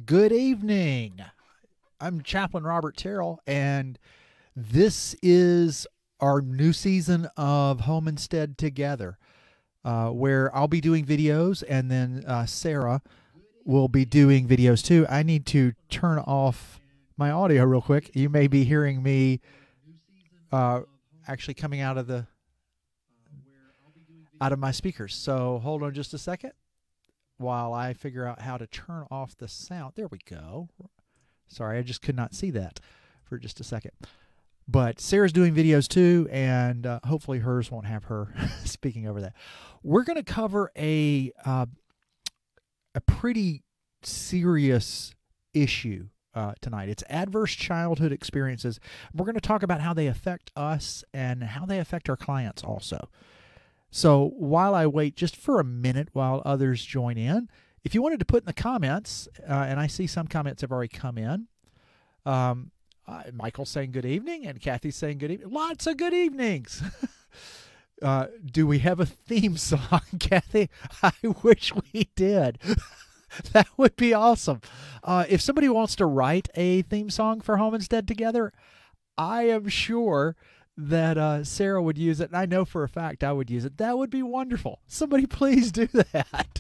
Good evening. I'm Chaplain Robert Terrell, and this is our new season of Home Instead Together, where I'll be doing videos, and then Sarah will be doing videos too. I need to turn off my audio real quick. You may be hearing me actually coming out of my speakers. So hold on just a second while I figure out how to turn off the sound. There we go. Sorry, I just could not see that for just a second. But Sarah's doing videos too, and hopefully hers won't have her speaking over that. We're going to cover a pretty serious issue tonight. It's adverse childhood experiences. We're going to talk about how they affect us and how they affect our clients also. So while I wait just for a minute while others join in, if you wanted to put in the comments, and I see some comments have already come in. Michael's saying good evening, and Kathy's saying good evening. Lots of good evenings. Do we have a theme song, Kathy? I wish we did. That would be awesome. If somebody wants to write a theme song for Home Instead Together, I am sure that Sarah would use it, and I know for a fact I would use it. That would be wonderful. Somebody please do that.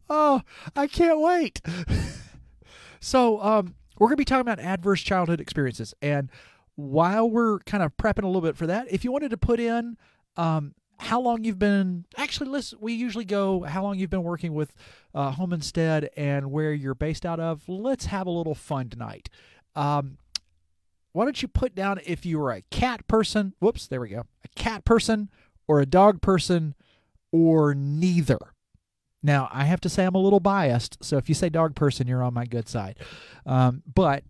Oh, I can't wait. So we're going to be talking about adverse childhood experiences, and while we're kind of prepping a little bit for that, if you wanted to put in how long you've been, actually, we usually go how long you've been working with Home Instead and where you're based out of. Let's have a little fun tonight. Why don't you put down if you were a cat person, whoops, there we go, a cat person or a dog person or neither. Now, I have to say I'm a little biased, so if you say dog person, you're on my good side. But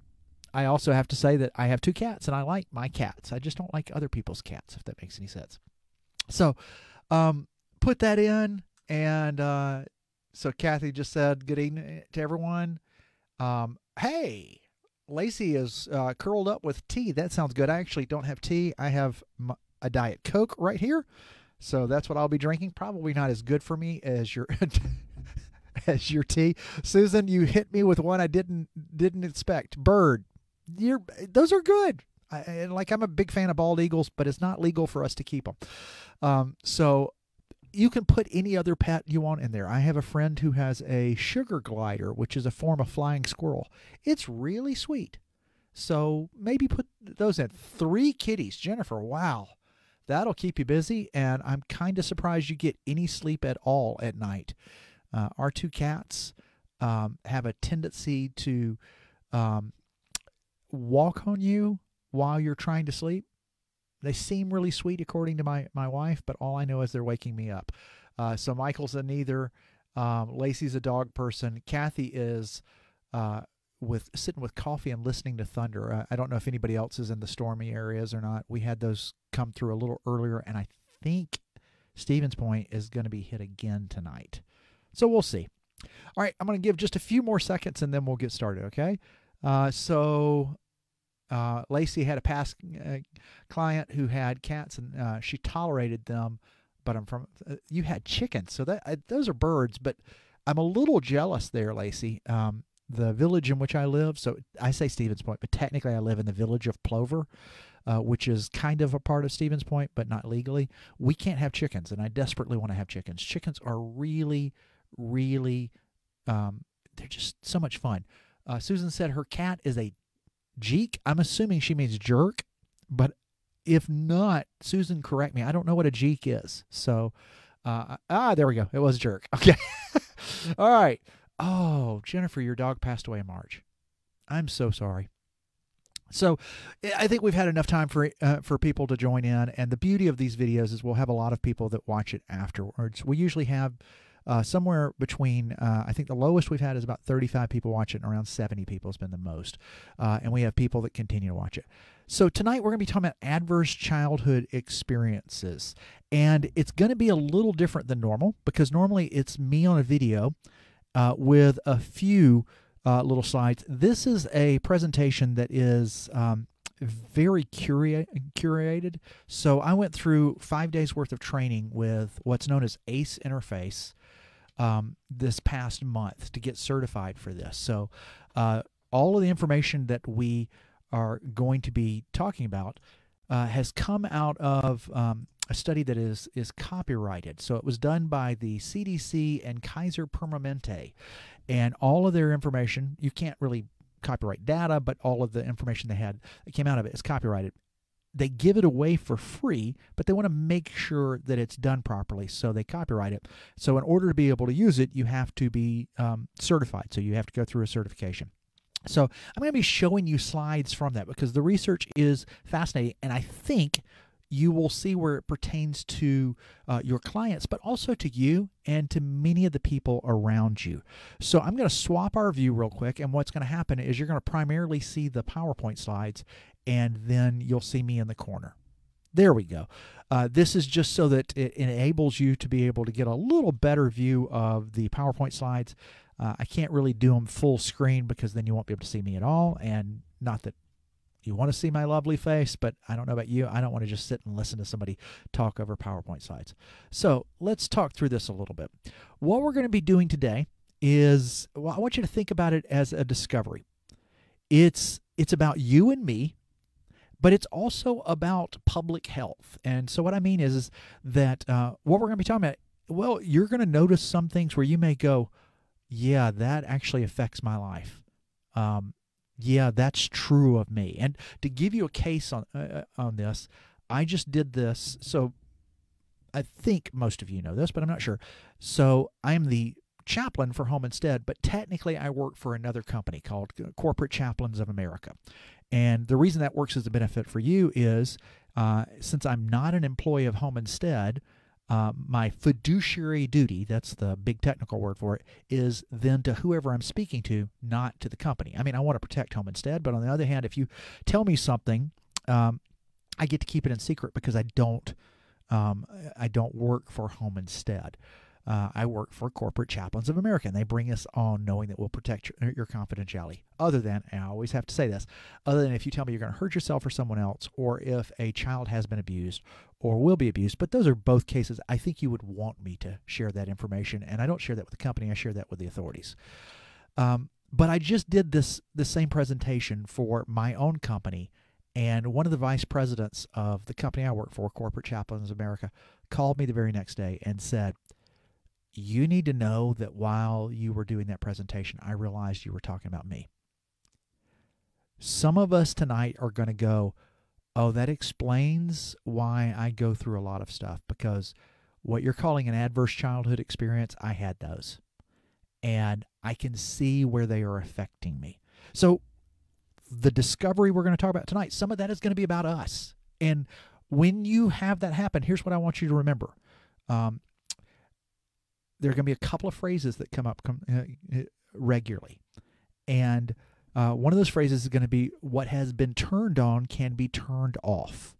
I also have to say that I have two cats, and I like my cats. I just don't like other people's cats, if that makes any sense. So put that in, and so Kathy just said good evening to everyone. Hey, Lacey is curled up with tea. That sounds good. I actually don't have tea. I have a Diet Coke right here. So that's what I'll be drinking. Probably not as good for me as your as your tea. Susan, you hit me with one I didn't expect. Bird. Those are good. I'm a big fan of bald eagles, but it's not legal for us to keep them. So you can put any other pet you want in there. I have a friend who has a sugar glider, which is a form of flying squirrel. It's really sweet. So maybe put those in. 3 kitties. Jennifer, wow. That'll keep you busy, and I'm kind of surprised you get any sleep at all at night. Our 2 cats have a tendency to walk on you while you're trying to sleep. They seem really sweet according to my wife, but all I know is they're waking me up. So Michael's a neither. Lacey's a dog person. Kathy is sitting with coffee and listening to thunder. I don't know if anybody else is in the stormy areas or not. We had those come through a little earlier, and I think Stevens Point is going to be hit again tonight. So we'll see. All right, I'm going to give just a few more seconds, and then we'll get started, okay? Lacey had a past client who had cats, and she tolerated them, but you had chickens, so those are birds, but I'm a little jealous there, Lacey. The village in which I live, so I say Stevens Point, but technically I live in the village of Plover, which is kind of a part of Stevens Point, but not legally. We can't have chickens, and I desperately want to have chickens. Chickens are really, really, they're just so much fun. Susan said her cat is a jeek. I'm assuming she means jerk, but if not, Susan, correct me. I don't know what a jeek is. So, there we go. It was jerk. Okay. All right. Oh, Jennifer, your dog passed away in March. I'm so sorry. So I think we've had enough time for people to join in, and the beauty of these videos is we'll have a lot of people that watch it afterwards. We usually have somewhere between, I think the lowest we've had is about 35 people watch it, and around 70 people has been the most. And we have people that continue to watch it. So tonight we're going to be talking about adverse childhood experiences. And it's going to be a little different than normal, because normally it's me on a video with a few little slides. This is a presentation that is very curated. So I went through 5 days worth of training with what's known as ACE interface. this past month to get certified for this. So all of the information that we are going to be talking about has come out of a study that is copyrighted. So it was done by the CDC and Kaiser Permanente, and all of their information, you can't really copyright data, but all of the information they had that came out of it is copyrighted. They give it away for free, but they want to make sure that it's done properly, so they copyright it. So in order to be able to use it, you have to be certified, so you have to go through a certification. So I'm going to be showing you slides from that because the research is fascinating, and I think you will see where it pertains to your clients, but also to you and to many of the people around you. So I'm going to swap our view real quick, and what's going to happen is you're going to primarily see the PowerPoint slides, and then you'll see me in the corner. There we go. This is just so that it enables you to be able to get a little better view of the PowerPoint slides. I can't really do them full screen because then you won't be able to see me at all, and not that you want to see my lovely face, but I don't know about you. I don't want to just sit and listen to somebody talk over PowerPoint slides. So let's talk through this a little bit. What we're going to be doing today is, well, I want you to think about it as a discovery. It's about you and me, but it's also about public health. And so what I mean is that what we're going to be talking about, well, you're going to notice some things where you may go, yeah, that actually affects my life. Yeah, that's true of me. And to give you a case on this, I just did this. So I think most of you know this, but I'm not sure. So I am the chaplain for Home Instead, but technically I work for another company called Corporate Chaplains of America. And the reason that works as a benefit for you is since I'm not an employee of Home Instead, my fiduciary duty, that's the big technical word for it, is then to whoever I'm speaking to, not to the company. I mean, I want to protect Home Instead, but on the other hand, if you tell me something, I get to keep it in secret because I don't work for Home Instead. I work for Corporate Chaplains of America, and they bring us on knowing that we'll protect your confidentiality. Other than, and I always have to say this, other than if you tell me you're going to hurt yourself or someone else, or if a child has been abused or will be abused, but those are both cases I think you would want me to share that information, and I don't share that with the company, I share that with the authorities. But I just did the same presentation for my own company, and one of the vice presidents of the company I work for, Corporate Chaplains of America, called me the very next day and said, you need to know that while you were doing that presentation, I realized you were talking about me. Some of us tonight are going to go, oh, that explains why I go through a lot of stuff, because what you're calling an adverse childhood experience, I had those. And I can see where they are affecting me. So the discovery we're going to talk about tonight, some of that is going to be about us. And when you have that happen, here's what I want you to remember. There are going to be a couple of phrases that come up regularly. And one of those phrases is going to be, what has been turned on can be turned off.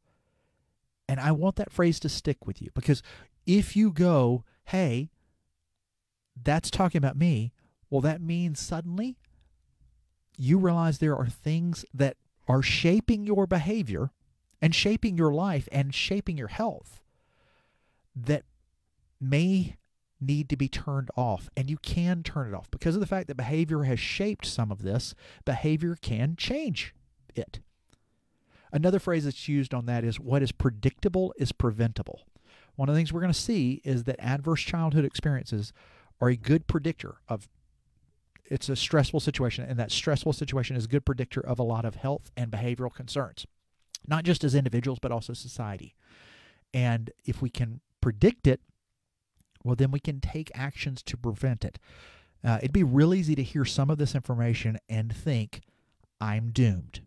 And I want that phrase to stick with you, because if you go, hey, that's talking about me, well, that means suddenly you realize there are things that are shaping your behavior and shaping your life and shaping your health that may need to be turned off, and you can turn it off. Because of the fact that behavior has shaped some of this, behavior can change it. Another phrase that's used on that is, what is predictable is preventable. One of the things we're going to see is that adverse childhood experiences are a good predictor of, it's a stressful situation, and that stressful situation is a good predictor of a lot of health and behavioral concerns, not just as individuals, but also society. And if we can predict it, well, then we can take actions to prevent it. It'd be real easy to hear some of this information and think, I'm doomed.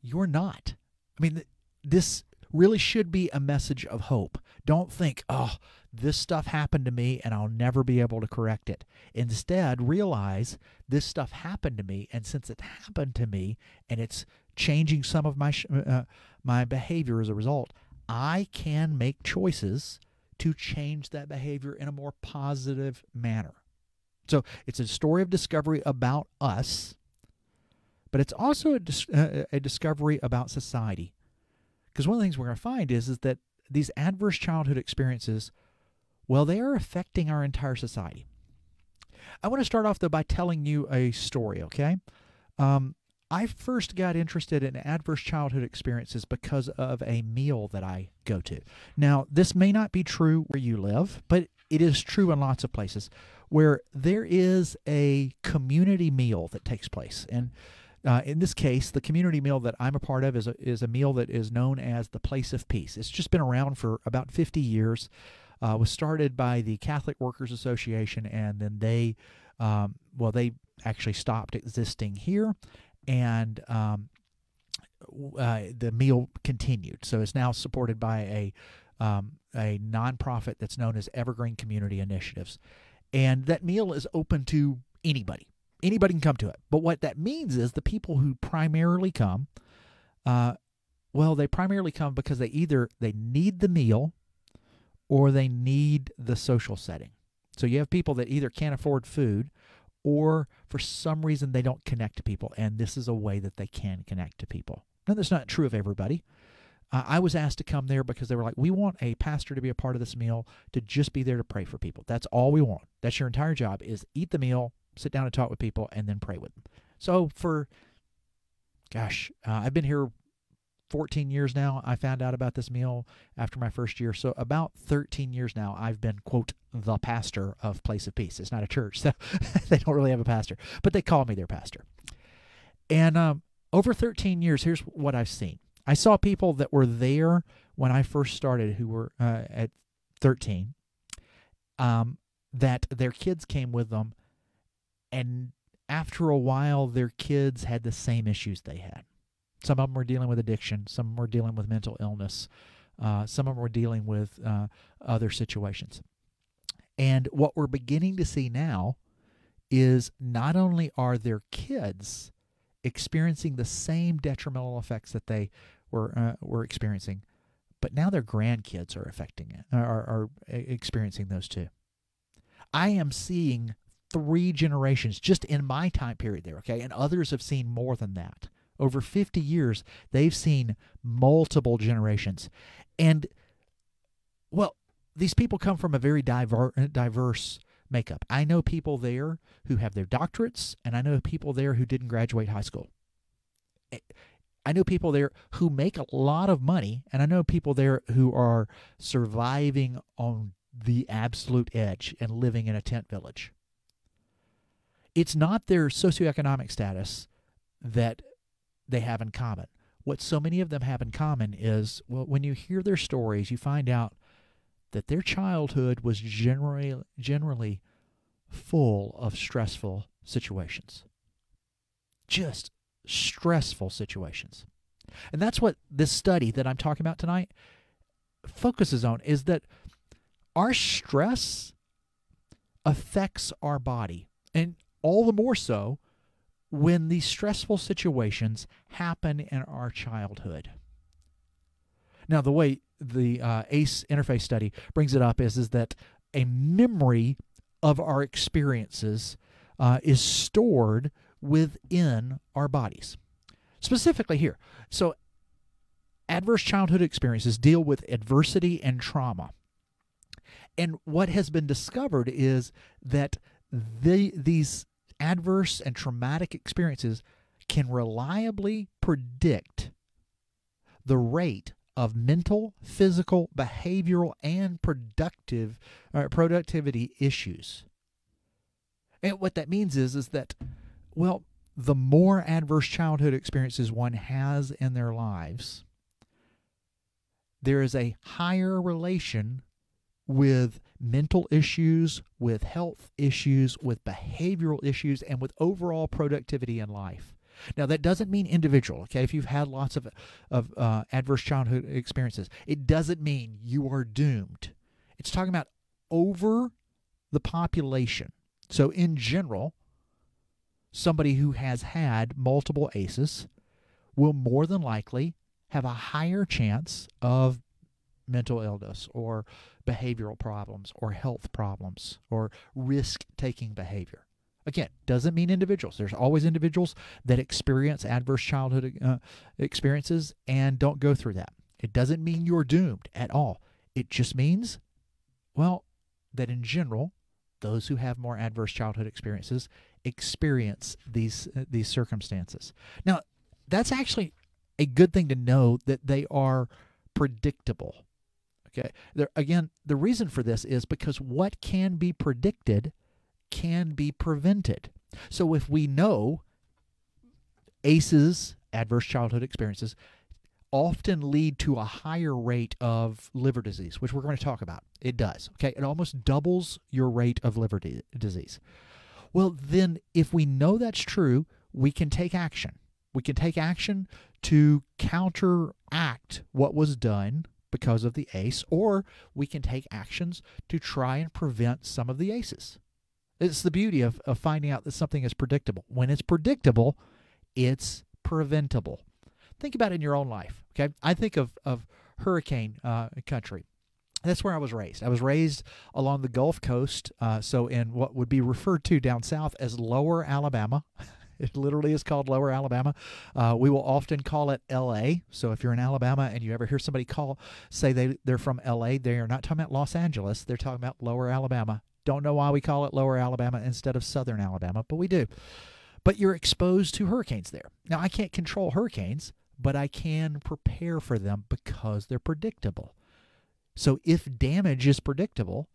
You're not. I mean, this really should be a message of hope. Don't think, oh, this stuff happened to me and I'll never be able to correct it. Instead, realize this stuff happened to me, and since it happened to me and it's changing some of my behavior as a result, I can make choices to change that behavior in a more positive manner. So it's a story of discovery about us, but it's also a discovery about society. Because one of the things we're going to find is that these adverse childhood experiences Well, they are affecting our entire society. I want to start off, though, by telling you a story, okay? I first got interested in adverse childhood experiences because of a meal that I go to. Now, this may not be true where you live, but it is true in lots of places where there is a community meal that takes place. And in this case, the community meal that I'm a part of is a meal that is known as the Place of Peace. It's just been around for about 50 years. Was started by the Catholic Workers Association, and then they actually stopped existing here, and the meal continued. So it's now supported by a nonprofit that's known as Evergreen Community Initiatives, and that meal is open to anybody. Anybody can come to it. But what that means is the people who primarily come, they primarily come because they need the meal or they need the social setting. So you have people that either can't afford food or for some reason they don't connect to people, and this is a way that they can connect to people. Now, that's not true of everybody. I was asked to come there because they were like, we want a pastor to be a part of this meal, to just be there to pray for people. That's all we want. That's your entire job, is eat the meal, sit down and talk with people, and then pray with them. So I've been here 14 years now. I found out about this meal after my first year. So about 13 years now, I've been, quote, the pastor of Place of Peace. It's not a church, so they don't really have a pastor, but they call me their pastor. And over 13 years, here's what I've seen. I saw people that were there when I first started who were at 13, that their kids came with them, and after a while, their kids had the same issues they had. Some of them were dealing with addiction. Some of them were dealing with mental illness. Some of them were dealing with other situations. And what we're beginning to see now is not only are their kids experiencing the same detrimental effects that they were experiencing, but now their grandkids are experiencing those too. I am seeing 3 generations just in my time period there, okay? And others have seen more than that. Over 50 years, they've seen multiple generations. And, well, these people come from a very diverse makeup. I know people there who have their doctorates, and I know people there who didn't graduate high school. I know people there who make a lot of money, and I know people there who are surviving on the absolute edge and living in a tent village. It's not their socioeconomic status that they have in common. What so many of them have in common is, well, when you hear their stories, you find out that their childhood was generally full of stressful situations. Just stressful situations. And that's what this study that I'm talking about tonight focuses on, is that our stress affects our body, and all the more so when these stressful situations happen in our childhood. Now, the way the ACE interface study brings it up is that a memory of our experiences is stored within our bodies. Specifically here. So, adverse childhood experiences deal with adversity and trauma. And what has been discovered is that these adverse and traumatic experiences can reliably predict the rate of mental, physical, behavioral, and productivity issues. And what that means is that, well, the more adverse childhood experiences one has in their lives, there is a higher relation with mental issues, with health issues, with behavioral issues, and with overall productivity in life. Now, that doesn't mean individual, okay? If you've had lots of adverse childhood experiences, it doesn't mean you are doomed. It's talking about over the population. So, in general, somebody who has had multiple ACEs will more than likely have a higher chance of mental illness or behavioral problems or health problems or risk-taking behavior. Again, doesn't mean individuals. There's always individuals that experience adverse childhood experiences and don't go through that. It doesn't mean you're doomed at all. It just means, well, that in general, those who have more adverse childhood experiences experience these circumstances. Now, that's actually a good thing to know, that they are predictable. Okay. Again, the reason for this is because what can be predicted can be prevented. So if we know ACEs, adverse childhood experiences, often lead to a higher rate of liver disease, which we're going to talk about. It does. Okay. It almost doubles your rate of liver disease. Well, then if we know that's true, we can take action. We can take action to counteract what was done because of the ACE, or we can take actions to try and prevent some of the ACEs. It's the beauty of finding out that something is predictable. When it's predictable, it's preventable. Think about it in your own life. Okay, I think of hurricane country. That's where I was raised. I was raised along the Gulf Coast, so in what would be referred to down south as Lower Alabama. It literally is called Lower Alabama. We will often call it L.A. So if you're in Alabama and you ever hear somebody say they're from L.A., they are not talking about Los Angeles. They're talking about Lower Alabama. Don't know why we call it Lower Alabama instead of Southern Alabama, but we do. But you're exposed to hurricanes there. Now, I can't control hurricanes, but I can prepare for them because they're predictable. So if damage is predictable,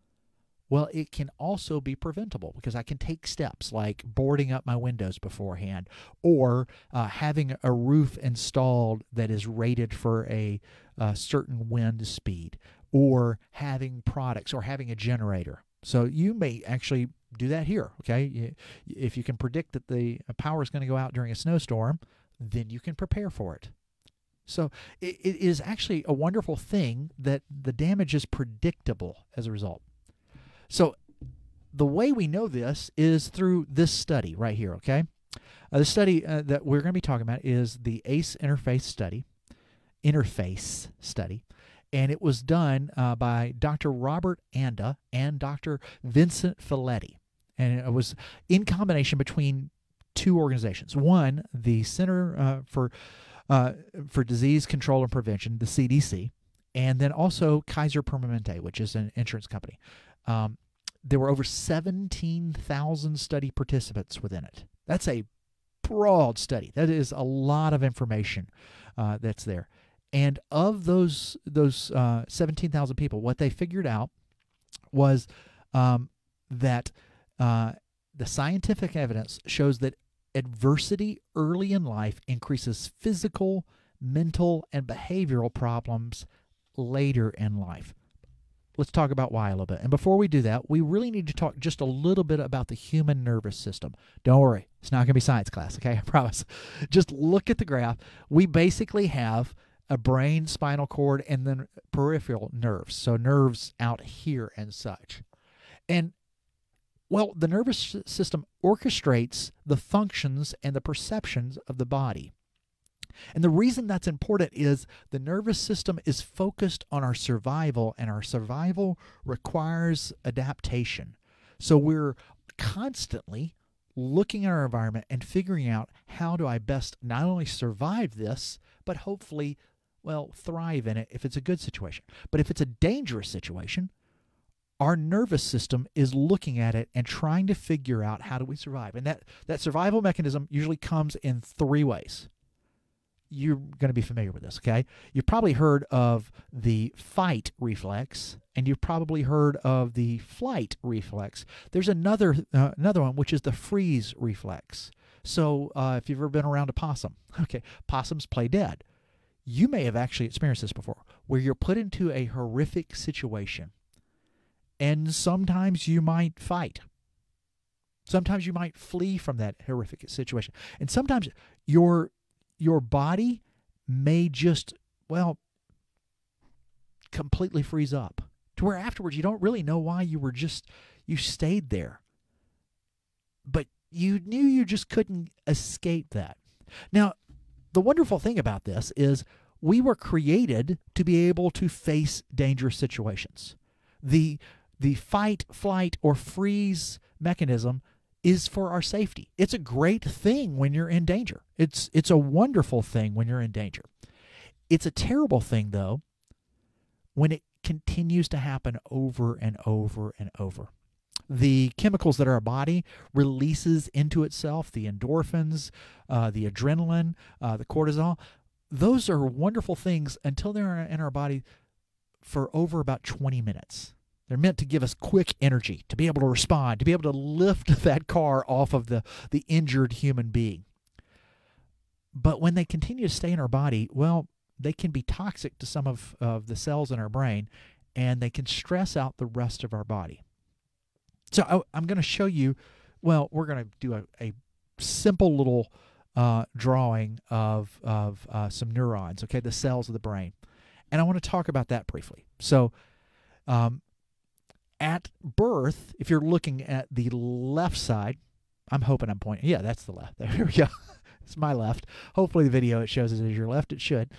well, it can also be preventable because I can take steps like boarding up my windows beforehand, or having a roof installed that is rated for a certain wind speed, or having products, or having a generator. So you may actually do that here, okay? If you can predict that the power is going to go out during a snowstorm, then you can prepare for it. So it is actually a wonderful thing that the damage is predictable as a result. So the way we know this is through this study right here, okay? The study that we're going to be talking about is the ACE interface study, and it was done by Dr. Robert Anda and Dr. Vincent Folletti. And it was in combination between two organizations. One, the Center for Disease Control and Prevention, the CDC, and then also Kaiser Permanente, which is an insurance company. There were over 17,000 study participants within it. That's a broad study. That is a lot of information that's there. And of those 17,000 people, what they figured out was that the scientific evidence shows that adversity early in life increases physical, mental, and behavioral problems later in life. Let's talk about why a little bit. And before we do that, we really need to talk just a little bit about the human nervous system. Don't worry, it's not going to be science class, okay? I promise. Just look at the graph. We basically have a brain, spinal cord, and then peripheral nerves, so nerves out here and such. And, well, the nervous system orchestrates the functions and the perceptions of the body. And the reason that's important is the nervous system is focused on our survival, and our survival requires adaptation. So we're constantly looking at our environment and figuring out, how do I best not only survive this, but hopefully, well, thrive in it if it's a good situation. But if it's a dangerous situation, our nervous system is looking at it and trying to figure out, how do we survive? And that survival mechanism usually comes in three ways. You're going to be familiar with this, okay? You've probably heard of the fight reflex, and you've probably heard of the flight reflex. There's another one, which is the freeze reflex. So if you've ever been around a possum, okay, possums play dead. You may have actually experienced this before, where you're put into a horrific situation, and sometimes you might fight. Sometimes you might flee from that horrific situation. And sometimes your body may just, well, completely freeze up to where afterwards you don't really know why you stayed there. But you knew you just couldn't escape that. Now, the wonderful thing about this is we were created to be able to face dangerous situations. The fight, flight, or freeze mechanism is for our safety. It's a great thing when you're in danger. It's a wonderful thing when you're in danger. It's a terrible thing, though, when it continues to happen over and over and over. The chemicals that our body releases into itself, the endorphins, the adrenaline, the cortisol, those are wonderful things until they're in our body for over about 20 minutes. They're meant to give us quick energy, to be able to respond, to be able to lift that car off of the injured human being. But when they continue to stay in our body, well, they can be toxic to some of the cells in our brain, and they can stress out the rest of our body. So I'm going to show you, well, we're going to do a simple little drawing of some neurons, okay, the cells of the brain. And I want to talk about that briefly. So at birth, if you're looking at the left side, I'm hoping I'm pointing. Yeah, that's the left. There we go. It's my left. Hopefully the video, it shows it as your left. It should.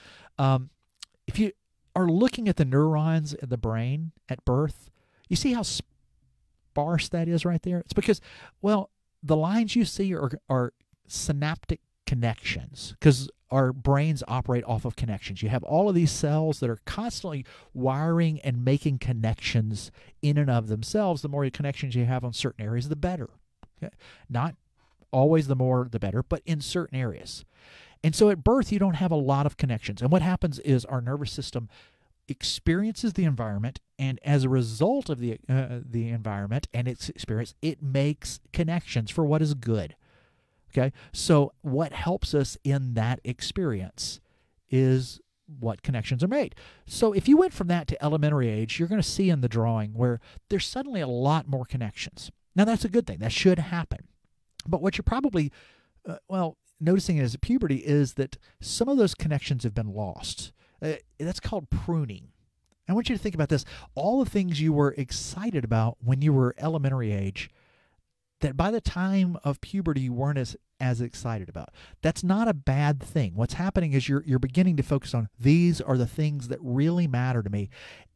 If you are looking at the neurons in the brain at birth, you see how sparse that is right there? It's because, well, the lines you see are synaptic connections, because our brains operate off of connections. You have all of these cells that are constantly wiring and making connections in and of themselves. The more connections you have on certain areas, the better. Okay? Not always the more the better, but in certain areas. And so at birth, you don't have a lot of connections. And what happens is our nervous system experiences the environment, and as a result of the environment and its experience, it makes connections for what is good. Okay, so what helps us in that experience is what connections are made. So if you went from that to elementary age, you're going to see in the drawing where there's suddenly a lot more connections. Now that's a good thing. That should happen. But what you're probably, noticing as a puberty is that some of those connections have been lost. That's called pruning. I want you to think about this. All the things you were excited about when you were elementary age, that by the time of puberty you weren't as excited about. That's not a bad thing. What's happening is you're beginning to focus on, these are the things that really matter to me.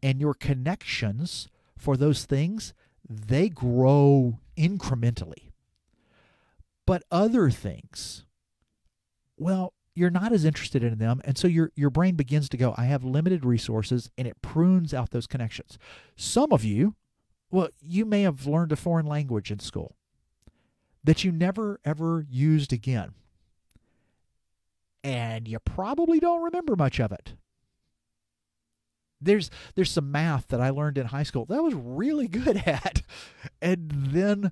And your connections for those things, they grow incrementally. But other things, well, you're not as interested in them, and so your brain begins to go, I have limited resources, and it prunes out those connections. Some of you, well, you may have learned a foreign language in school that you never, ever used again. And you probably don't remember much of it. There's some math that I learned in high school that I was really good at. And then,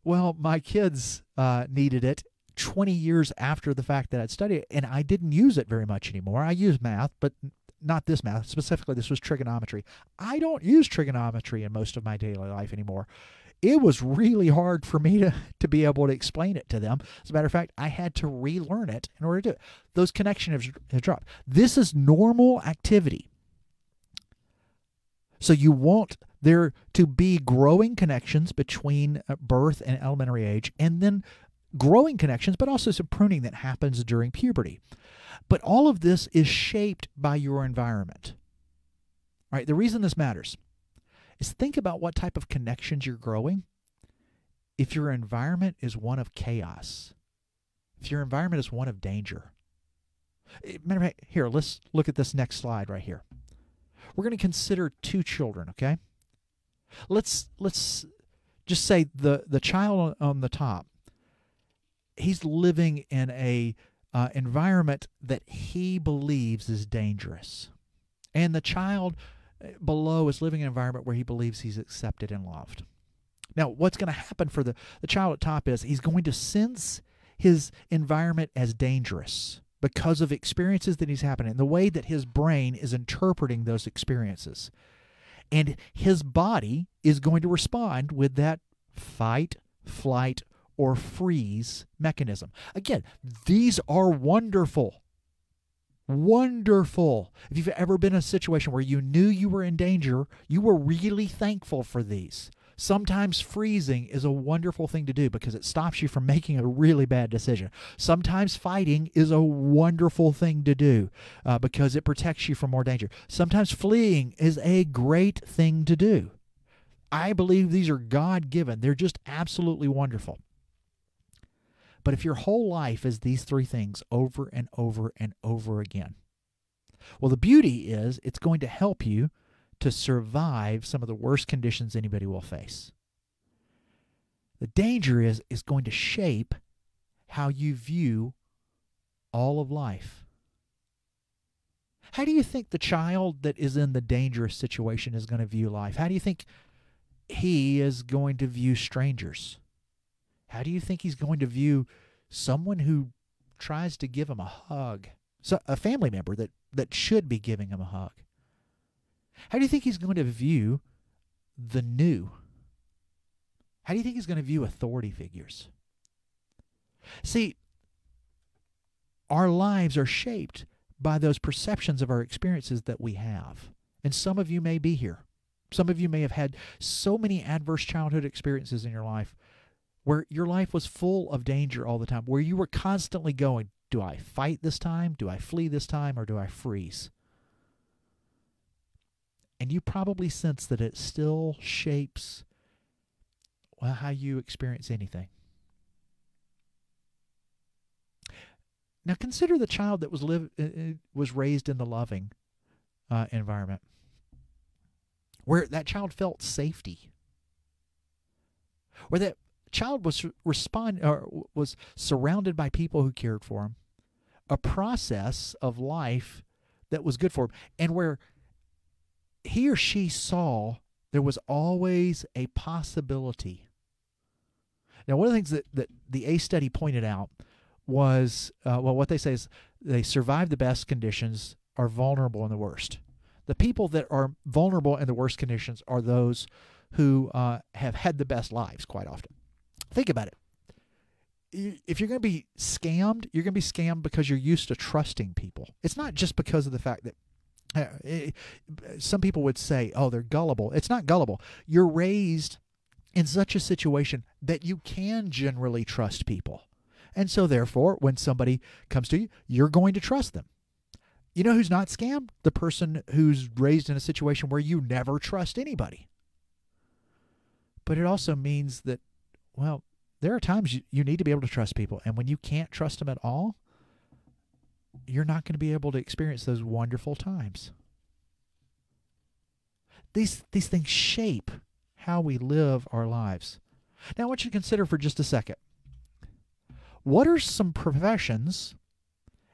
well, my kids needed it 20 years after the fact that I'd studied it, and I didn't use it very much anymore. I use math, but not this math. Specifically, this was trigonometry. I don't use trigonometry in most of my daily life anymore. It was really hard for me to be able to explain it to them. As a matter of fact, I had to relearn it in order to do it. Those connections have dropped. This is normal activity. So you want there to be growing connections between birth and elementary age, and then growing connections, but also some pruning that happens during puberty. But all of this is shaped by your environment. All right, the reason this matters is think about what type of connections you're growing. If your environment is one of chaos, if your environment is one of danger. Matter of fact, here, let's look at this next slide right here. We're going to consider two children, okay? Let's just say the child on the top, he's living in a environment that he believes is dangerous. And the child below is living in an environment where he believes he's accepted and loved. Now, what's going to happen for the child at top is he's going to sense his environment as dangerous because of experiences that he's happening, the way that his brain is interpreting those experiences. And his body is going to respond with that fight, flight, or freeze mechanism. Again, these are wonderful. Wonderful. If you've ever been in a situation where you knew you were in danger, you were really thankful for these. Sometimes freezing is a wonderful thing to do because it stops you from making a really bad decision. Sometimes fighting is a wonderful thing to do because it protects you from more danger. Sometimes fleeing is a great thing to do. I believe these are God-given. They're just absolutely wonderful. But if your whole life is these three things over and over and over again, well, the beauty is it's going to help you to survive some of the worst conditions anybody will face. The danger is going to shape how you view all of life. How do you think the child that is in the dangerous situation is going to view life? How do you think he is going to view strangers? How do you think he's going to view someone who tries to give him a hug? So a family member that should be giving him a hug. How do you think he's going to view the new? How do you think he's going to view authority figures? See, our lives are shaped by those perceptions of our experiences that we have. And some of you may be here. Some of you may have had so many adverse childhood experiences in your life where your life was full of danger all the time, where you were constantly going, do I fight this time? Do I flee this time? Or do I freeze? And you probably sense that it still shapes, well, how you experience anything. Now consider the child that was raised in the loving environment, where that child felt safety, where that child was surrounded by people who cared for him, a process of life that was good for him, and where he or she saw there was always a possibility. Now, one of the things that the ACE study pointed out was, what they say is they survive the best conditions, are vulnerable in the worst. The people that are vulnerable in the worst conditions are those who have had the best lives quite often. Think about it. If you're going to be scammed, you're going to be scammed because you're used to trusting people. It's not just because of the fact that some people would say, oh, they're gullible. It's not gullible. You're raised in such a situation that you can generally trust people. And so therefore, when somebody comes to you, you're going to trust them. You know who's not scammed? The person who's raised in a situation where you never trust anybody. But it also means that, well, there are times you need to be able to trust people. And when you can't trust them at all, you're not going to be able to experience those wonderful times. These things shape how we live our lives. Now, I want you to consider for just a second, what are some professions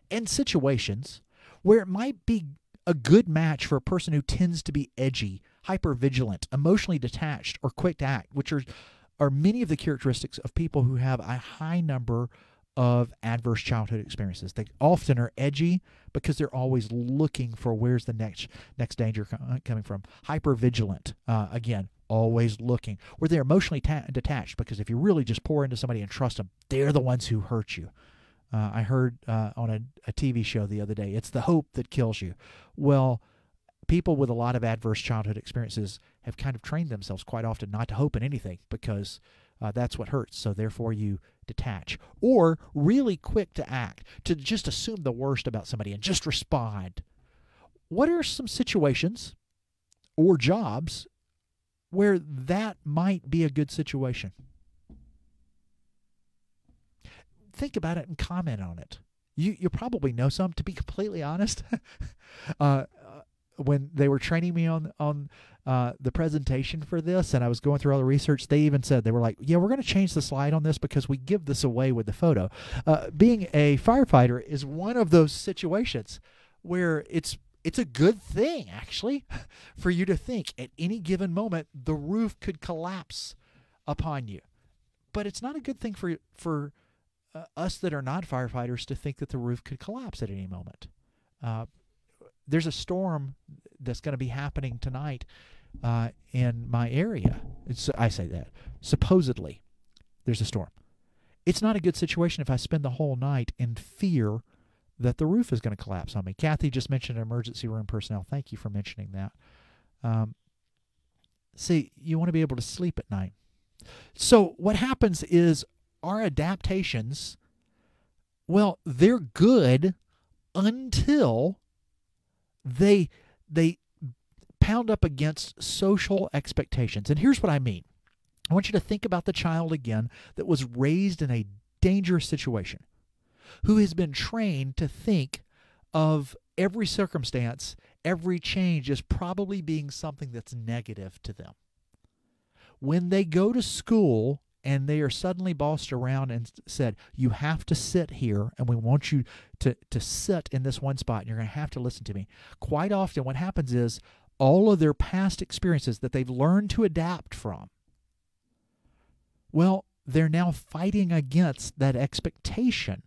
and situations where it might be a good match for a person who tends to be edgy, hypervigilant, emotionally detached, or quick to act, which are many of the characteristics of people who have a high number of adverse childhood experiences. They often are edgy because they're always looking for where's the next danger coming from. Hypervigilant, again, always looking. Where they're emotionally detached, because if you really just pour into somebody and trust them, they're the ones who hurt you. I heard on a TV show the other day, it's the hope that kills you. Well, people with a lot of adverse childhood experiences have kind of trained themselves quite often not to hope in anything because that's what hurts. So therefore you detach. Or really quick to act, to just assume the worst about somebody and just respond. What are some situations or jobs where that might be a good situation? Think about it and comment on it. You probably know some. To be completely honest, when they were training me on the presentation for this, and I was going through all the research, they even said, they were like, yeah, we're going to change the slide on this because we give this away with the photo. Being a firefighter is one of those situations where it's a good thing, actually, for you to think at any given moment the roof could collapse upon you. But it's not a good thing for us that are not firefighters to think that the roof could collapse at any moment. There's a storm that's going to be happening tonight in my area. I say that. Supposedly, there's a storm. It's not a good situation if I spend the whole night in fear that the roof is going to collapse on me. Kathy just mentioned emergency room personnel. Thank you for mentioning that. See, you want to be able to sleep at night. So what happens is our adaptations, well, they're good until they pound up against social expectations. And here's what I mean. I want you to think about the child again that was raised in a dangerous situation, who has been trained to think of every circumstance, every change is probably being something that's negative to them. When they go to school and they are suddenly bossed around and said, you have to sit here and we want you to sit in this one spot and you're going to have to listen to me. Quite often what happens is all of their past experiences that they've learned to adapt from, well, they're now fighting against that expectation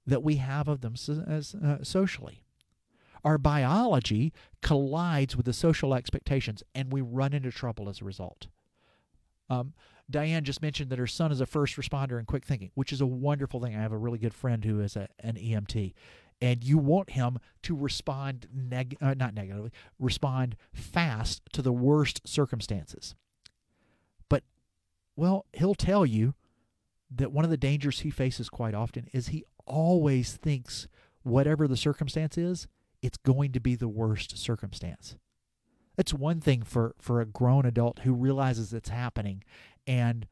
that we have of them socially. Our biology collides with the social expectations, and we run into trouble as a result. Diane just mentioned that her son is a first responder in quick thinking, which is a wonderful thing. I have a really good friend who is an EMT, and you want him to respond not negatively, respond fast to the worst circumstances. But, well, he'll tell you that one of the dangers he faces quite often is he always thinks whatever the circumstance is, it's going to be the worst circumstance. That's one thing for a grown adult who realizes it's happening and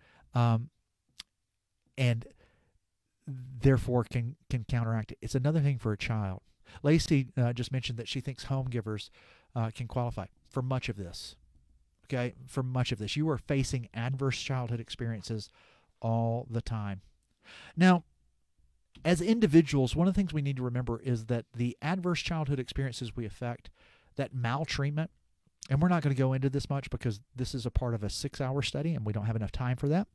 therefore can counteract it. It's another thing for a child. Lacey just mentioned that she thinks home givers can qualify for much of this. Okay, for much of this. You are facing adverse childhood experiences all the time. Now, as individuals, one of the things we need to remember is that the adverse childhood experiences we affect, that maltreatment, and we're not going to go into this much because this is a part of a 6-hour study and we don't have enough time for that.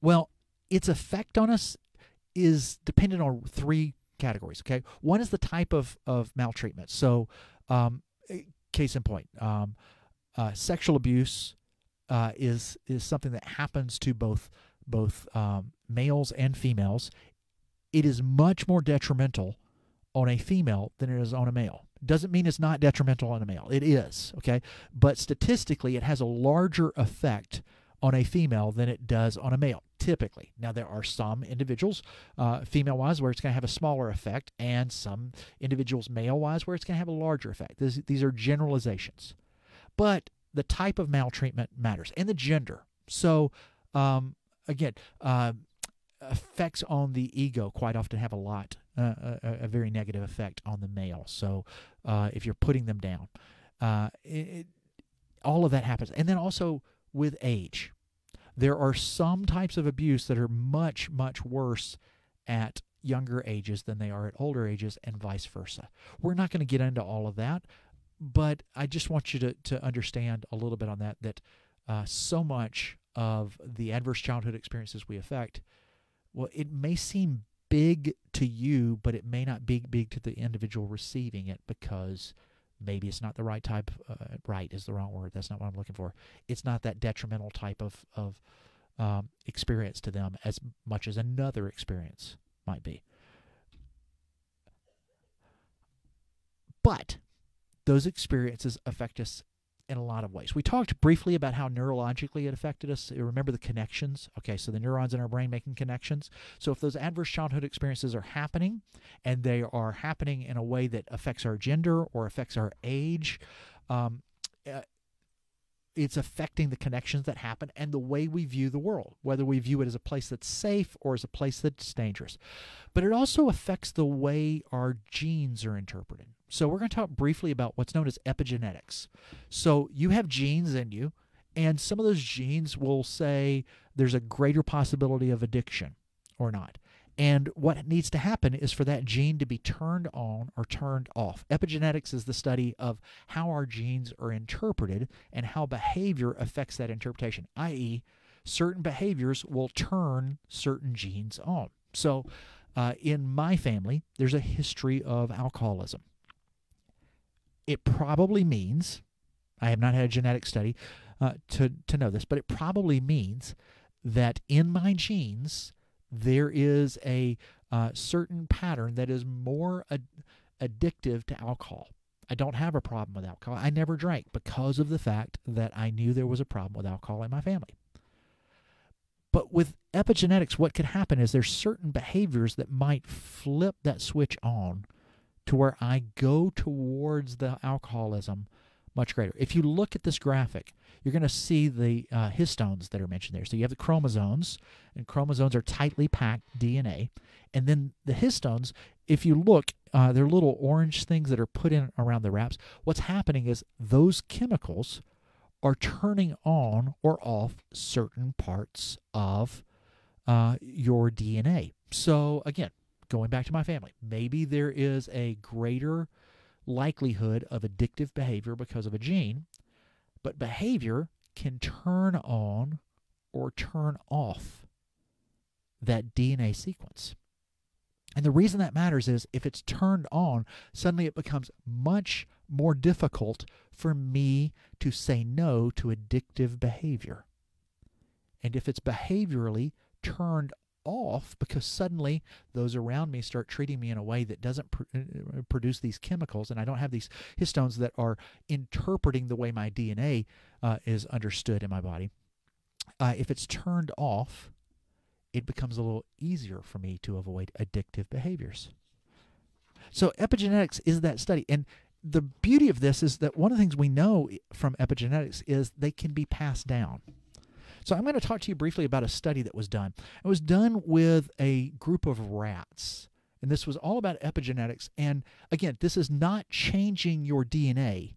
Well, its effect on us is dependent on 3 categories. Okay, one is the type of maltreatment. So, case in point, sexual abuse is something that happens to both males and females. It is much more detrimental on a female than it is on a male. Doesn't mean it's not detrimental on a male. It is, okay? But statistically, it has a larger effect on a female than it does on a male, typically. Now, there are some individuals, female-wise, where it's going to have a smaller effect, and some individuals, male-wise, where it's going to have a larger effect. These are generalizations. But the type of maltreatment matters, and the gender. So, again, effects on the ego quite often have a very negative effect on the male. So if you're putting them down, all of that happens. And then also with age, there are some types of abuse that are much, much worse at younger ages than they are at older ages, and vice versa. We're not going to get into all of that, but I just want you to understand a little bit on that so much of the adverse childhood experiences we affect, well, it may seem big to you, but it may not be big to the individual receiving it because maybe it's not the right type. Right is the wrong word. That's not what I'm looking for. It's not that detrimental type of experience to them as much as another experience might be. But those experiences affect us in a lot of ways. We talked briefly about how neurologically it affected us. Remember the connections? Okay, so the neurons in our brain making connections. So if those adverse childhood experiences are happening, and they are happening in a way that affects our gender or affects our age, it's affecting the connections that happen and the way we view the world, whether we view it as a place that's safe or as a place that's dangerous. But it also affects the way our genes are interpreted. So we're going to talk briefly about what's known as epigenetics. So you have genes in you, and some of those genes will say there's a greater possibility of addiction or not. And what needs to happen is for that gene to be turned on or turned off. Epigenetics is the study of how our genes are interpreted and how behavior affects that interpretation, i.e., certain behaviors will turn certain genes on. So in my family, there's a history of alcoholism. It probably means, I have not had a genetic study to know this, but it probably means that in my genes, there is a certain pattern that is more addictive to alcohol. I don't have a problem with alcohol. I never drank because of the fact that I knew there was a problem with alcohol in my family. But with epigenetics, what could happen is there's certain behaviors that might flip that switch on to where I go towards the alcoholism much greater. If you look at this graphic, you're going to see the histones that are mentioned there. So you have the chromosomes, and chromosomes are tightly packed DNA. And then the histones, if you look, they're little orange things that are put in around the wraps. What's happening is those chemicals are turning on or off certain parts of your DNA. So again, going back to my family, maybe there is a greater likelihood of addictive behavior because of a gene, but behavior can turn on or turn off that DNA sequence. And the reason that matters is if it's turned on, suddenly it becomes much more difficult for me to say no to addictive behavior. And if it's behaviorally turned off, because suddenly those around me start treating me in a way that doesn't produce these chemicals, and I don't have these histones that are interpreting the way my DNA is understood in my body, if it's turned off, it becomes a little easier for me to avoid addictive behaviors. So epigenetics is that study. And the beauty of this is that one of the things we know from epigenetics is they can be passed down. So I'm going to talk to you briefly about a study that was done. It was done with a group of rats. And this was all about epigenetics. And again, this is not changing your DNA.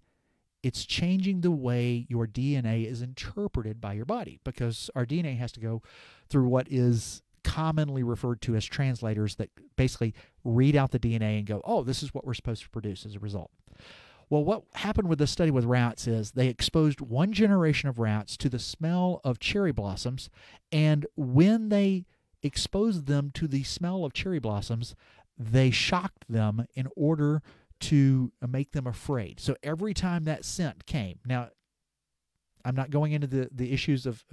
It's changing the way your DNA is interpreted by your body, because our DNA has to go through what is commonly referred to as translators that basically read out the DNA and go, oh, this is what we're supposed to produce as a result. Well, what happened with this study with rats is they exposed one generation of rats to the smell of cherry blossoms, and when they exposed them to the smell of cherry blossoms, they shocked them in order to make them afraid. So every time that scent came, now I'm not going into the issues of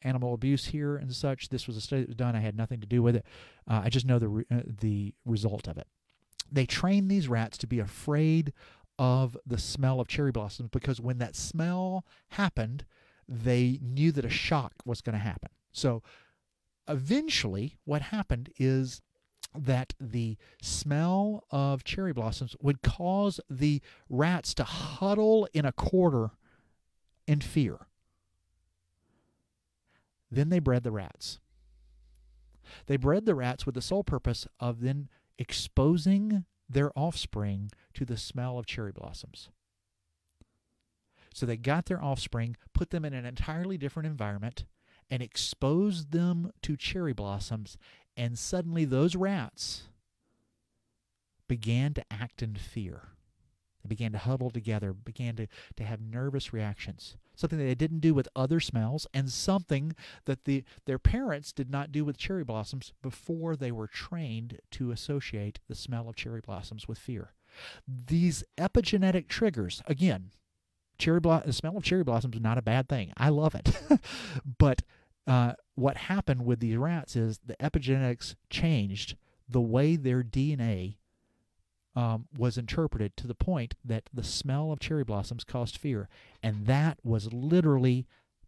animal abuse here and such. This was a study that was done. I had nothing to do with it. I just know the result of it. They trained these rats to be afraid of the smell of cherry blossoms, because when that smell happened, they knew that a shock was going to happen. So eventually what happened is that the smell of cherry blossoms would cause the rats to huddle in a corner in fear. Then they bred the rats. They bred the rats with the sole purpose of then exposing their offspring to the smell of cherry blossoms. So they got their offspring, put them in an entirely different environment, and exposed them to cherry blossoms, and suddenly those rats began to act in fear. They began to huddle together, began to have nervous reactions, something that they didn't do with other smells, and something that their parents did not do with cherry blossoms before they were trained to associate the smell of cherry blossoms with fear. These epigenetic triggers, again, the smell of cherry blossoms is not a bad thing. I love it. But what happened with these rats is the epigenetics changed the way their DNA was interpreted, to the point that the smell of cherry blossoms caused fear, and that was literally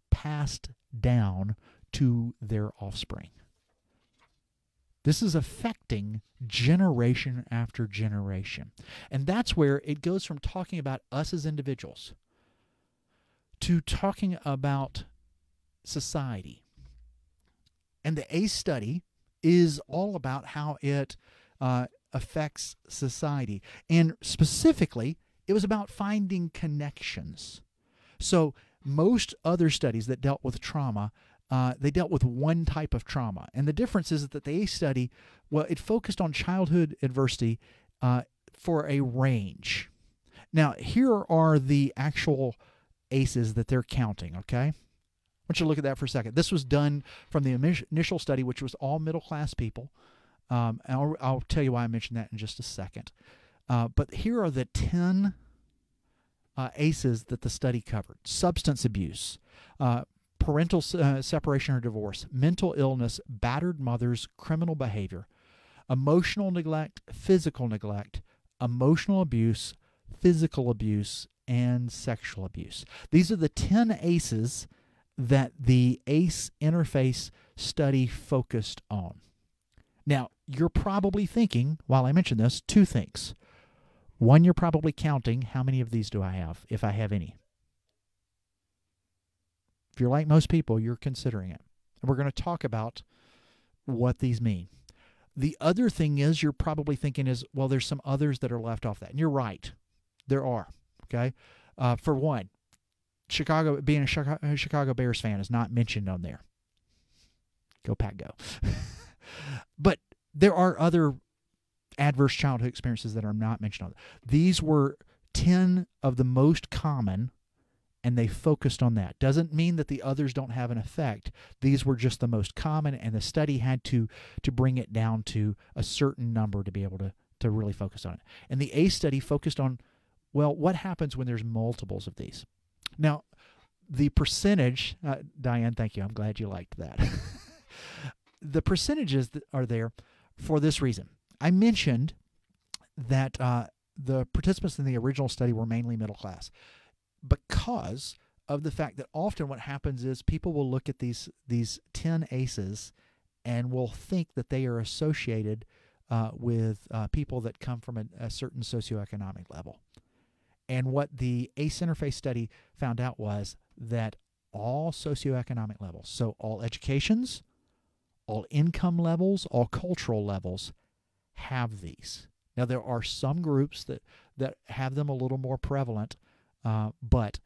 passed down to their offspring. This is affecting generation after generation. And that's where it goes from talking about us as individuals to talking about society. And the ACE study is all about how it affects society. And specifically, it was about finding connections. So most other studies that dealt with trauma, they dealt with one type of trauma. And the difference is that the ACE study, well, it focused on childhood adversity for a range. Now, here are the actual ACEs that they're counting, okay? I want you to look at that for a second. This was done from the initial study, which was all middle-class people. And I'll tell you why I mentioned that in just a second. But here are the 10 ACEs that the study covered. Substance abuse, parental separation or divorce, mental illness, battered mothers, criminal behavior, emotional neglect, physical neglect, emotional abuse, physical abuse, and sexual abuse. These are the 10 ACEs that the ACE interface study focused on. Now, you're probably thinking, while I mention this, two things. One, you're probably counting, how many of these do I have, if I have any? If you're like most people, you're considering it. And we're going to talk about what these mean. The other thing is you're probably thinking is, well, there's some others that are left off that. And you're right. There are. Okay. For one, being a Chicago Bears fan is not mentioned on there. Go Pack Go. But there are other adverse childhood experiences that are not mentioned on there. These were 10 of the most common, and they focused on that. Doesn't mean that the others don't have an effect. These were just the most common, and the study had to bring it down to a certain number to be able to really focus on it. And the ACE study focused on, well, what happens when there's multiples of these? Now, the percentage, Diane, thank you. I'm glad you liked that. The percentages that are there for this reason. I mentioned that the participants in the original study were mainly middle class, because of the fact that often what happens is people will look at these 10 ACEs and will think that they are associated with people that come from a certain socioeconomic level. And what the ACE interface study found out was that all socioeconomic levels, so all educations, all income levels, all cultural levels, have these. Now, there are some groups that have them a little more prevalent, but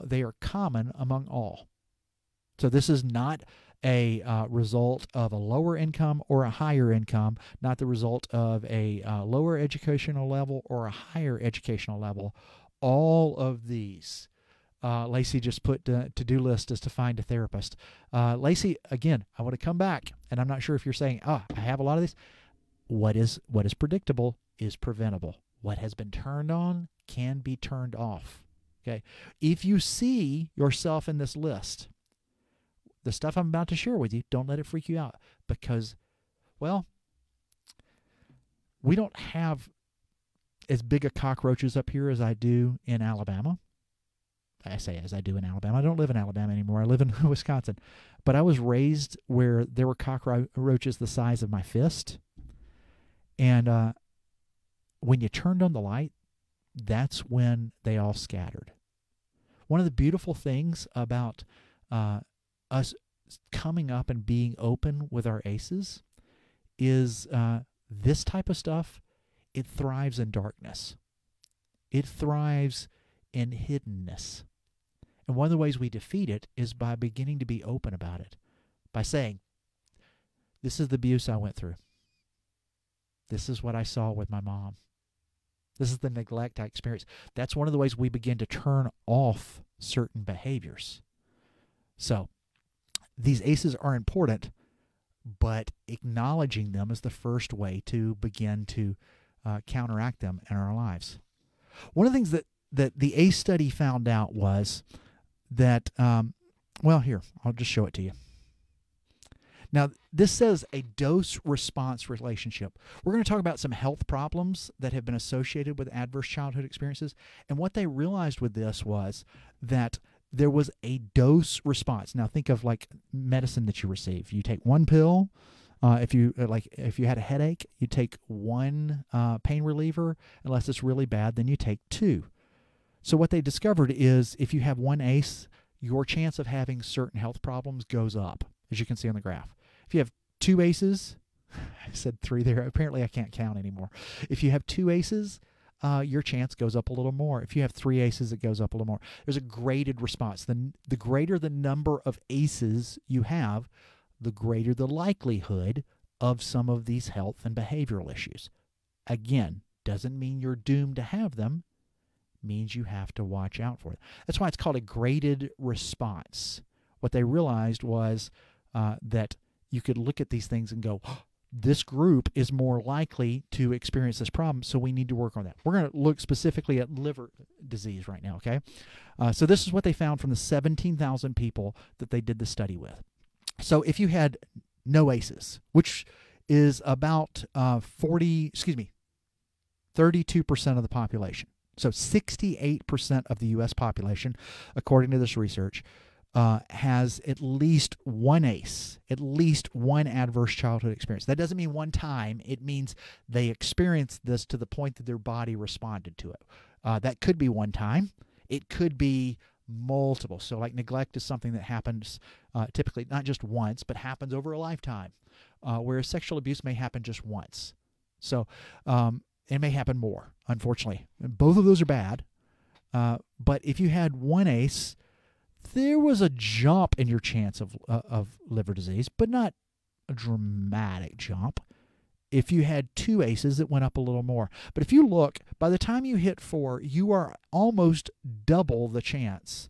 they are common among all. So this is not a result of a lower income or a higher income, not the result of a lower educational level or a higher educational level. All of these. Lacey just put to-do list is to find a therapist. Lacey, again, I want to come back, and I'm not sure if you're saying, I have a lot of these. What is predictable is preventable. What has been turned on can be turned off. Okay. If you see yourself in this list, the stuff I'm about to share with you, don't let it freak you out, because, well, we don't have as big a cockroaches up here as I do in Alabama. I say as I do in Alabama. I don't live in Alabama anymore. I live in Wisconsin. But I was raised where there were cockroaches the size of my fist. And when you turned on the light, that's when they all scattered. One of the beautiful things about us coming up and being open with our ACEs is this type of stuff, it thrives in darkness. It thrives in hiddenness. And one of the ways we defeat it is by beginning to be open about it, by saying, this is the abuse I went through. This is what I saw with my mom. This is the neglect I experienced. That's one of the ways we begin to turn off certain behaviors. So these ACEs are important, but acknowledging them is the first way to begin to counteract them in our lives. One of the things that the ACE study found out was that, well, here, I'll just show it to you. Now, this says a dose-response relationship. We're going to talk about some health problems that have been associated with adverse childhood experiences. And what they realized with this was that there was a dose response. Now, think of like medicine that you receive. You take one pill. If you had a headache, you take one pain reliever. Unless it's really bad, then you take two. So what they discovered is if you have one ACE, your chance of having certain health problems goes up, as you can see on the graph. If you have two ACEs, I said three there. Apparently I can't count anymore. If you have two ACEs, your chance goes up a little more. If you have three ACEs, it goes up a little more. There's a graded response. The greater the number of ACEs you have, the greater the likelihood of some of these health and behavioral issues. Again, doesn't mean you're doomed to have them. Means you have to watch out for it. That's why it's called a graded response. What they realized was that you could look at these things and go, oh, this group is more likely to experience this problem, so we need to work on that. We're going to look specifically at liver disease right now, okay? So this is what they found from the 17,000 people that they did the study with. So if you had no ACEs, which is about 32% of the population. So 68% of the U.S. population, according to this research, has at least one ACE, at least one adverse childhood experience. That doesn't mean one time. It means they experienced this to the point that their body responded to it. That could be one time. It could be multiple. So like neglect is something that happens typically not just once, but happens over a lifetime, whereas sexual abuse may happen just once. So it may happen more, unfortunately. And both of those are bad. But if you had one ACE, there was a jump in your chance of liver disease, but not a dramatic jump. If you had two ACEs, it went up a little more. But if you look, by the time you hit 4, you are almost double the chance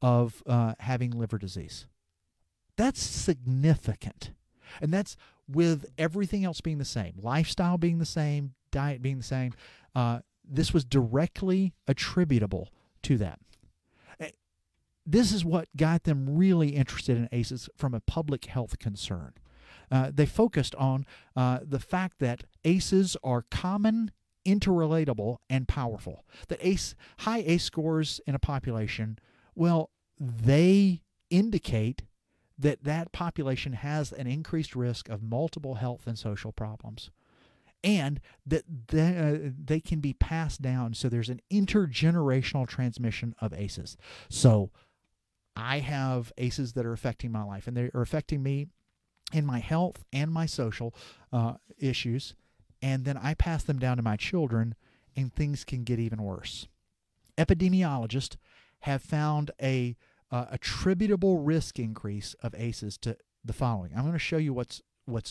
of having liver disease. That's significant. And that's with everything else being the same, lifestyle being the same, diet being the same. This was directly attributable to that. This is what got them really interested in ACEs from a public health concern. They focused on the fact that ACEs are common, interrelatable, and powerful. That high ACE scores in a population, well, they indicate that that population has an increased risk of multiple health and social problems, and that they can be passed down. So there's an intergenerational transmission of ACEs. So I have ACEs that are affecting my life, and they are affecting me in my health and my social issues, and then I pass them down to my children, and things can get even worse. Epidemiologists have found a attributable risk increase of ACEs to the following. I'm going to show you what's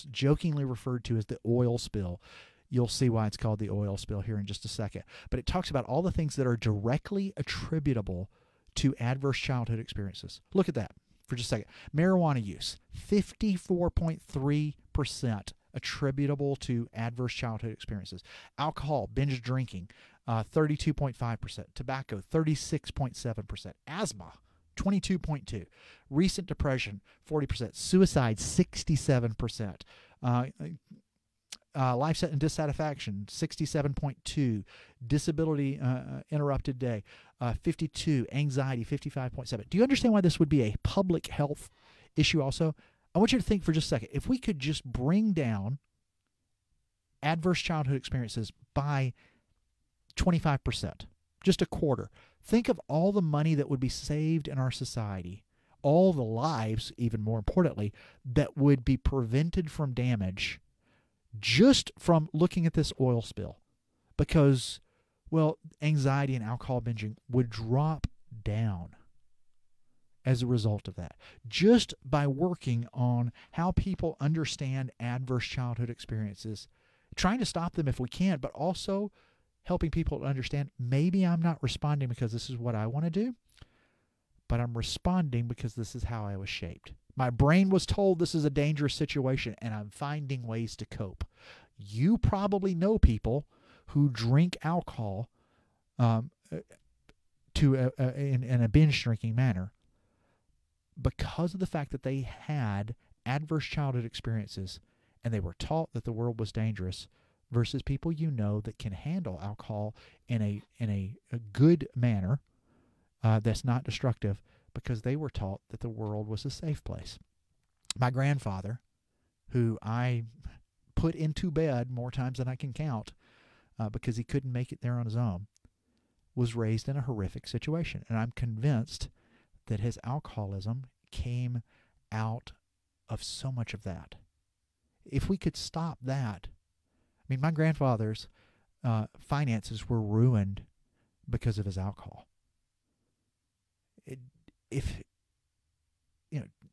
jokingly referred to as the oil spill. You'll see why it's called the oil spill here in just a second. But it talks about all the things that are directly attributable to adverse childhood experiences. Look at that for just a second. Marijuana use, 54.3% attributable to adverse childhood experiences. Alcohol, binge drinking, 32.5%. Tobacco, 36.7%. Asthma, 22.2%. Recent depression, 40%. Suicide, 67%. Life and dissatisfaction, 67.2%. Disability interrupted day, 52%. Anxiety, 55.7%. Do you understand why this would be a public health issue also? I want you to think for just a second. If we could just bring down adverse childhood experiences by 25%, just a quarter, think of all the money that would be saved in our society, all the lives, even more importantly, that would be prevented from damage just from looking at this oil spill. Because, well, anxiety and alcohol binging would drop down as a result of that. Just by working on how people understand adverse childhood experiences, trying to stop them if we can, but also helping people to understand maybe I'm not responding because this is what I want to do, but I'm responding because this is how I was shaped. My brain was told this is a dangerous situation, and I'm finding ways to cope. You probably know people who drink alcohol in a binge drinking manner because of the fact that they had adverse childhood experiences and they were taught that the world was dangerous, versus people you know that can handle alcohol in a good manner that's not destructive because they were taught that the world was a safe place. My grandfather, who I put into bed more times than I can count because he couldn't make it there on his own, was raised in a horrific situation. And I'm convinced that his alcoholism came out of so much of that. If we could stop that, I mean, my grandfather's finances were ruined because of his alcohol. If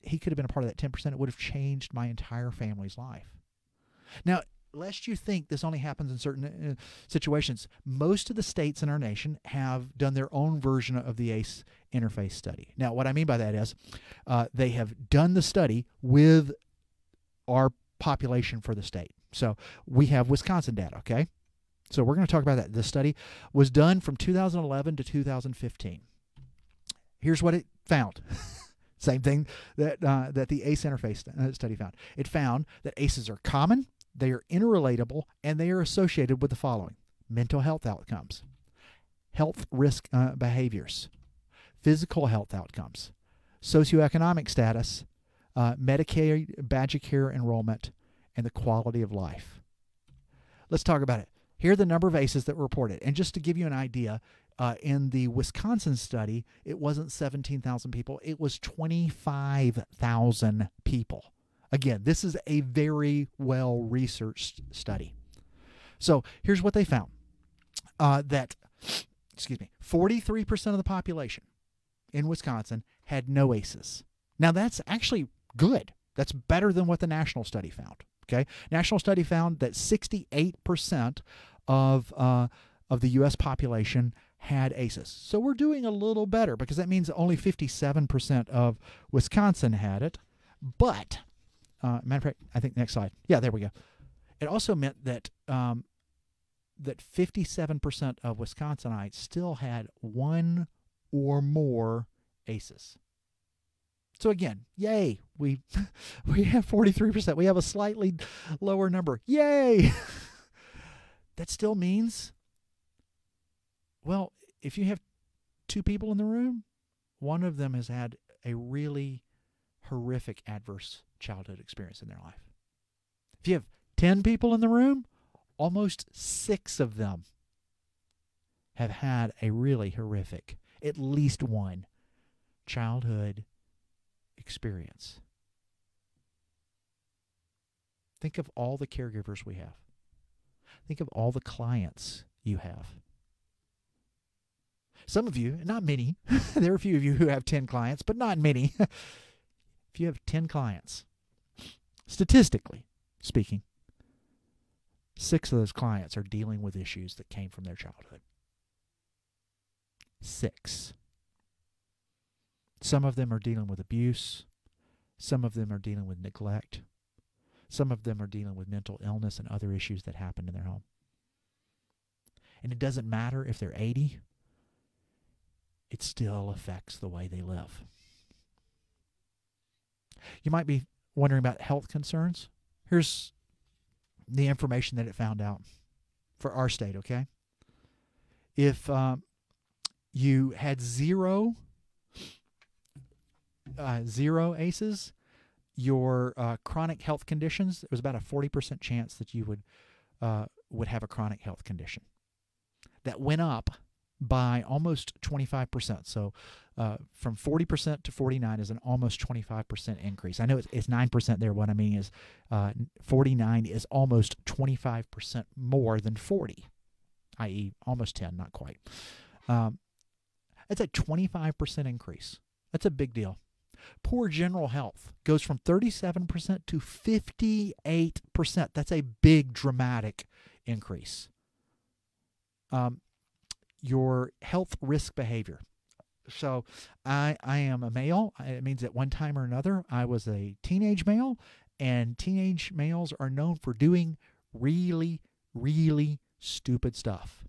he could have been a part of that 10%, it would have changed my entire family's life. Now, lest you think this only happens in certain situations, most of the states in our nation have done their own version of the ACE interface study. Now, what I mean by that is they have done the study with our population for the state. So we have Wisconsin data, okay? So we're going to talk about that. The study was done from 2011 to 2015. Here's what it found. Same thing that the ACE interface study found. It found that ACEs are common, they are interrelatable, and they are associated with the following: mental health outcomes, health risk behaviors, physical health outcomes, socioeconomic status, Medicaid, Badgecare enrollment, and the quality of life. Let's talk about it. Here are the number of ACEs that were reported. And just to give you an idea, In the Wisconsin study, it wasn't 17,000 people. It was 25,000 people. Again, this is a very well-researched study. So here's what they found. That 43% of the population in Wisconsin had no ACEs. Now, that's actually good. That's better than what the national study found. Okay, national study found that 68% of the U.S. population had ACEs. So we're doing a little better because that means only 57% of Wisconsin had it. But, matter of fact, I think next slide. Yeah, there we go. It also meant that that 57% of Wisconsinites still had one or more ACEs. So again, yay, we have 43%. We have a slightly lower number. Yay! That still means, well, if you have two people in the room, one of them has had a really horrific adverse childhood experience in their life. If you have 10 people in the room, almost 6 of them have had a really horrific, at least one, childhood experience. Think of all the caregivers we have. Think of all the clients you have. Some of you, not many, there are a few of you who have 10 clients, but not many. If you have 10 clients, statistically speaking, 6 of those clients are dealing with issues that came from their childhood. 6. Some of them are dealing with abuse. Some of them are dealing with neglect. Some of them are dealing with mental illness and other issues that happened in their home. And it doesn't matter if they're 80. It still affects the way they live. You might be wondering about health concerns. Here's the information that it found out for our state, okay? If you had zero ACEs, your chronic health conditions, it was about a 40% chance that you would have a chronic health condition. That went up by almost 25%. So from 40% to 49 is an almost 25% increase. I know it's 9% there. What I mean is 49 is almost 25% more than 40, i.e. almost 10, not quite. That's a 25% increase. That's a big deal. Poor general health goes from 37% to 58%. That's a big, dramatic increase. Your health risk behavior. So I am a male. It means at one time or another I was a teenage male, and teenage males are known for doing really, really stupid stuff.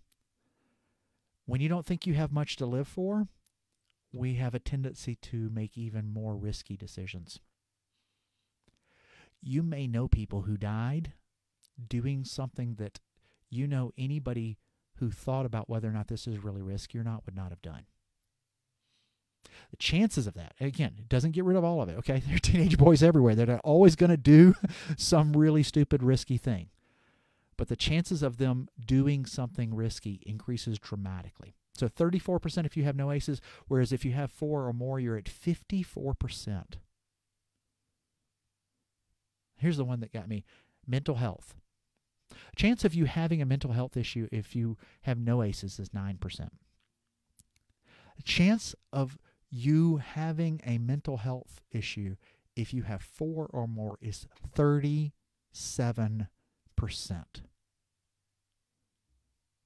When you don't think you have much to live for, we have a tendency to make even more risky decisions. You may know people who died doing something that you know anybody who thought about whether or not this is really risky or not would not have done. The chances of that, again, it doesn't get rid of all of it, okay? There are teenage boys everywhere that are always going to do some really stupid, risky thing. But the chances of them doing something risky increases dramatically. So 34% if you have no ACEs, whereas if you have 4 or more, you're at 54%. Here's the one that got me. Mental health. Chance of you having a mental health issue if you have no ACEs is 9%. The chance of you having a mental health issue if you have 4 or more is 37%.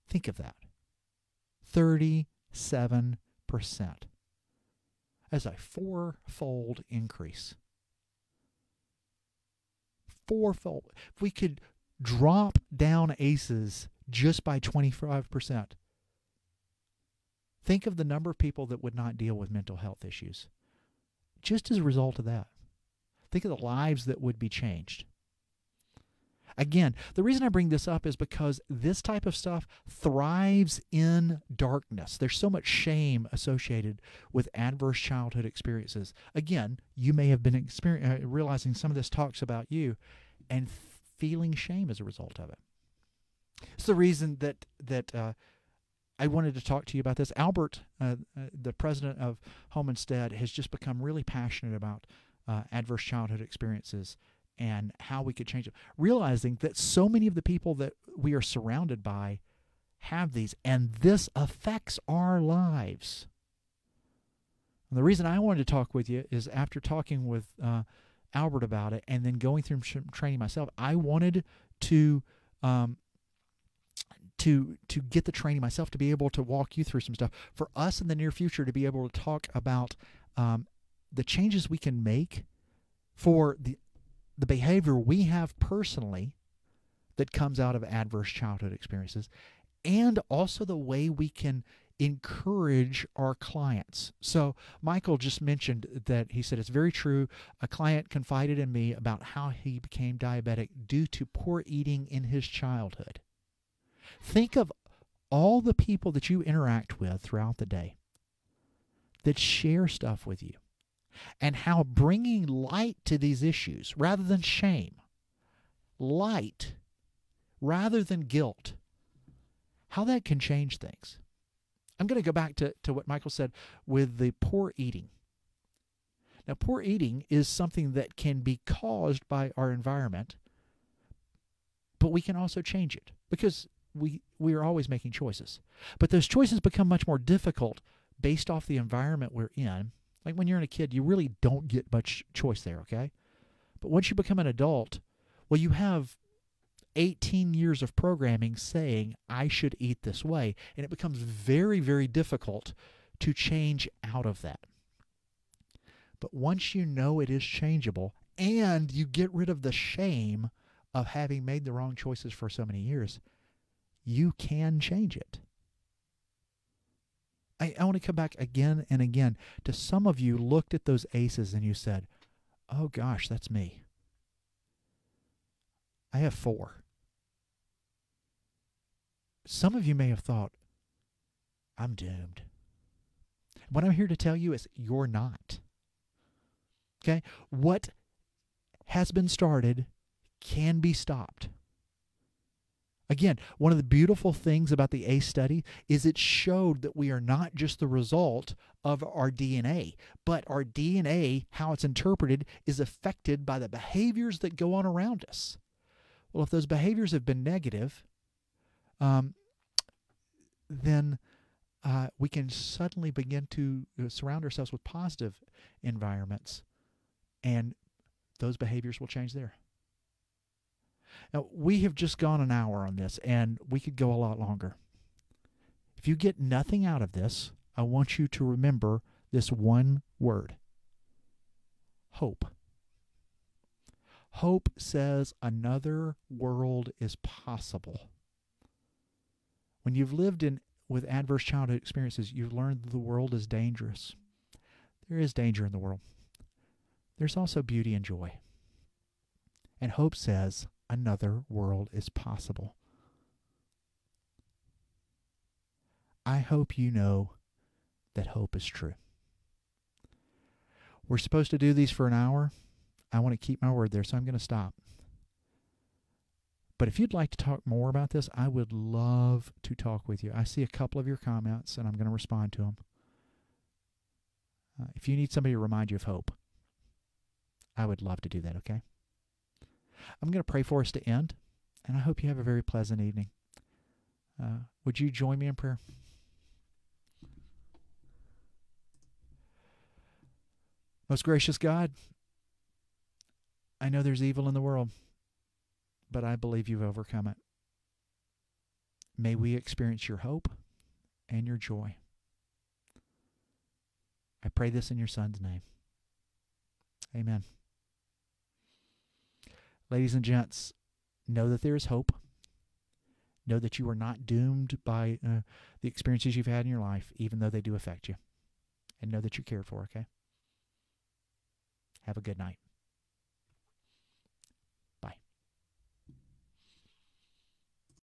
Think of that. 37%. That's a 4-fold increase. 4-fold. If we could drop down ACEs just by 25%, think of the number of people that would not deal with mental health issues just as a result of that. Think of the lives that would be changed. Again, the reason I bring this up is because this type of stuff thrives in darkness. There's so much shame associated with adverse childhood experiences. Again, you may have been realizing some of this talks about you and feeling shame as a result of it. It's the reason that I wanted to talk to you about this. Albert, the president of Home Instead, has just become really passionate about adverse childhood experiences and how we could change it, realizing that so many of the people that we are surrounded by have these, and this affects our lives. And the reason I wanted to talk with you is after talking with Albert about it and then going through some training myself, I wanted to get the training myself, to be able to walk you through some stuff for us in the near future, to be able to talk about the changes we can make for the behavior we have personally that comes out of adverse childhood experiences, and also the way we can encourage our clients. So Michael just mentioned that, he said, it's very true. A client confided in me about how he became diabetic due to poor eating in his childhood. Think of all the people that you interact with throughout the day that share stuff with you, and how bringing light to these issues rather than shame, light rather than guilt, how that can change things. I'm going to go back to what Michael said with the poor eating. Now, poor eating is something that can be caused by our environment, but we can also change it because we are always making choices. But those choices become much more difficult based off the environment we're in. Like when you're a kid, you really don't get much choice there, okay? But once you become an adult, well, you have 18 years of programming saying, I should eat this way. And it becomes very, very difficult to change out of that. But once you know it is changeable, and you get rid of the shame of having made the wrong choices for so many years, you can change it. I want to come back again and again to some of you looked at those ACEs and you said, oh gosh, that's me. I have 4. Some of you may have thought, I'm doomed. What I'm here to tell you is you're not. Okay? What has been started can be stopped. Again, one of the beautiful things about the ACE study is it showed that we are not just the result of our DNA, but our DNA, how it's interpreted, is affected by the behaviors that go on around us. Well, if those behaviors have been negative, then we can suddenly begin to surround ourselves with positive environments, and those behaviors will change there. Now, we have just gone an hour on this, and we could go a lot longer. If you get nothing out of this, I want you to remember this one word: hope. Hope says another world is possible. When you've lived with adverse childhood experiences, you've learned that the world is dangerous. There is danger in the world. There's also beauty and joy. And hope says another world is possible. I hope you know that hope is true. We're supposed to do these for an hour. I want to keep my word there, so I'm going to stop. But if you'd like to talk more about this, I would love to talk with you. I see a couple of your comments, and I'm going to respond to them. If you need somebody to remind you of hope, I would love to do that, okay? I'm going to pray for us to end, and I hope you have a very pleasant evening. Would you join me in prayer? Most gracious God, I know there's evil in the world, but I believe you've overcome it. May we experience your hope and your joy. I pray this in your Son's name. Amen. Ladies and gents, know that there is hope. Know that you are not doomed by the experiences you've had in your life, even though they do affect you. And know that you're cared for, okay? Have a good night.